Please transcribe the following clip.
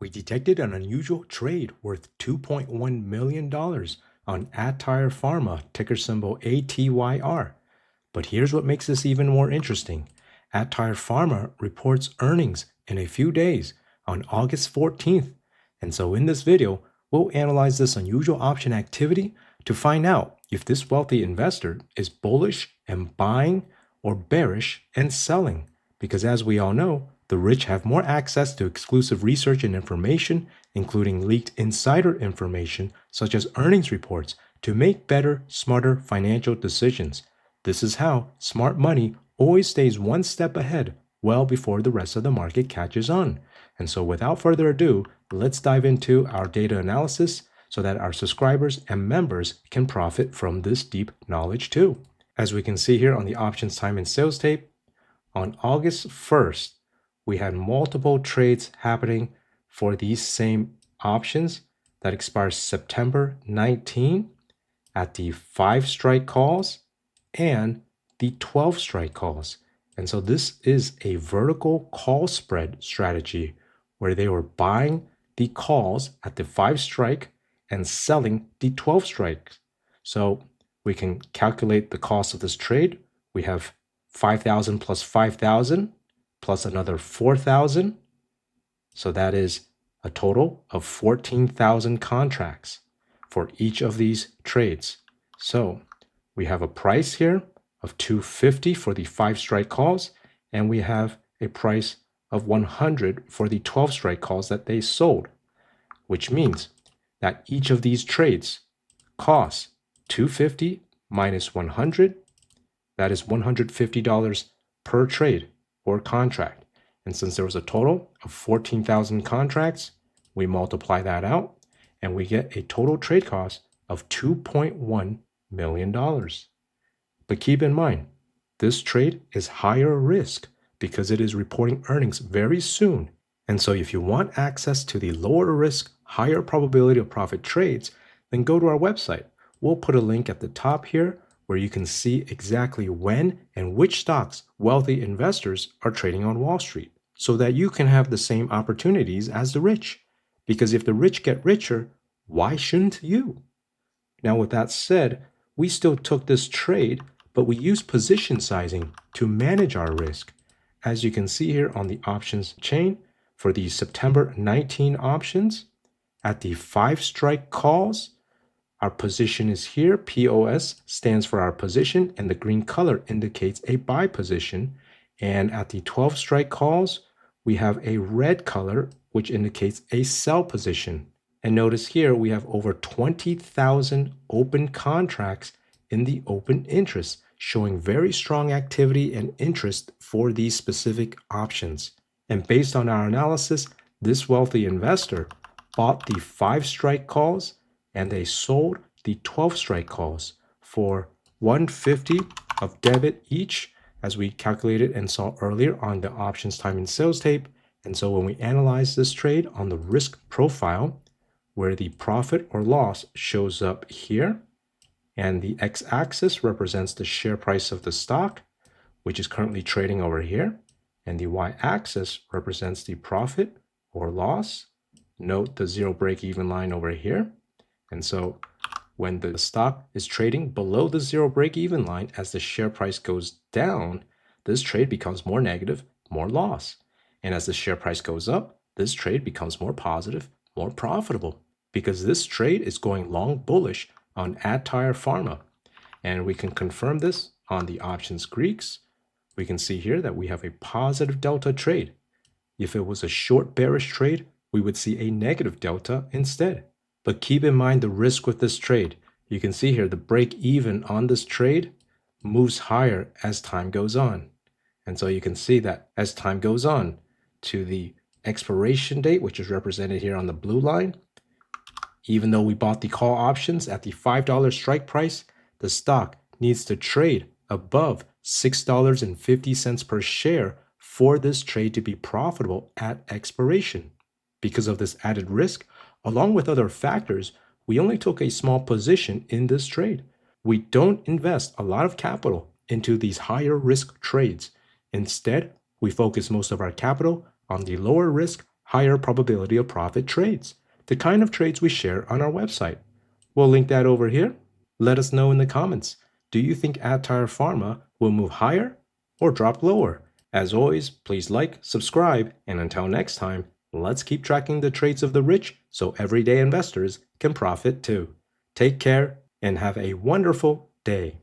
We detected an unusual trade worth $2.1 million on aTyr Pharma, ticker symbol ATYR. But here's what makes this even more interesting. aTyr Pharma reports earnings in a few days on August 14th. And so in this video, we'll analyze this unusual option activity to find out if this wealthy investor is bullish and buying or bearish and selling. Because as we all know, the rich have more access to exclusive research and information, including leaked insider information such as earnings reports, to make better, smarter financial decisions. This is how smart money always stays one step ahead, well before the rest of the market catches on. And so without further ado, let's dive into our data analysis so that our subscribers and members can profit from this deep knowledge too. As we can see here on the options time and sales tape, on August 1st, we had multiple trades happening for these same options that expires September 19 at the 5 strike calls and the 12 strike calls. And so this is a vertical call spread strategy where they were buying the calls at the 5 strike and selling the 12 strikes. So we can calculate the cost of this trade. We have 5,000 plus 5,000 plus another 4,000. So that is a total of 14,000 contracts for each of these trades. So we have a price here of $250 for the 5 strike calls, and we have a price of $100 for the 12 strike calls that they sold, which means that each of these trades costs $250 minus $100. That is $150 per trade or contract. And since there was a total of 14,000 contracts, we multiply that out and we get a total trade cost of $2.1 million. But keep in mind, this trade is higher risk because it is reporting earnings very soon. And so if you want access to the lower risk, higher probability of profit trades, then go to our website. We'll put a link at the top here where you can see exactly when and which stocks wealthy investors are trading on Wall Street so that you can have the same opportunities as the rich. Because if the rich get richer, why shouldn't you? Now, with that said, we still took this trade, but we used position sizing to manage our risk. As you can see here on the options chain, for the September 19 options, at the 5 strike calls, our position is here. POS stands for our position, and the green color indicates a buy position. And at the 12 strike calls, we have a red color, which indicates a sell position. And notice here, we have over 20,000 open contracts in the open interest, showing very strong activity and interest for these specific options. And based on our analysis, this wealthy investor bought the 5 strike calls and they sold the 12 strike calls for $150 of debit each, as we calculated and saw earlier on the options time and sales tape. And so when we analyze this trade on the risk profile, where the profit or loss shows up here, and the x-axis represents the share price of the stock, which is currently trading over here, and the y-axis represents the profit or loss. Note the zero break-even line over here. And so when the stock is trading below the zero break-even line, as the share price goes down, this trade becomes more negative, more loss. And as the share price goes up, this trade becomes more positive, more profitable, because this trade is going long bullish on aTyr Pharma. And we can confirm this on the options Greeks. We can see here that we have a positive delta trade. If it was a short bearish trade, we would see a negative delta instead. But keep in mind the risk with this trade. You can see here the break even on this trade moves higher as time goes on. And so you can see that as time goes on to the expiration date, which is represented here on the blue line, even though we bought the call options at the $5 strike price, the stock needs to trade above $6.50 per share for this trade to be profitable at expiration. Because of this added risk, along with other factors, we only took a small position in this trade. We don't invest a lot of capital into these higher risk trades. Instead, we focus most of our capital on the lower risk, higher probability of profit trades, the kind of trades we share on our website. We'll link that over here. Let us know in the comments. Do you think aTyr Pharma will move higher or drop lower? As always, please like, subscribe, and until next time, let's keep tracking the trades of the rich so everyday investors can profit too. Take care and have a wonderful day.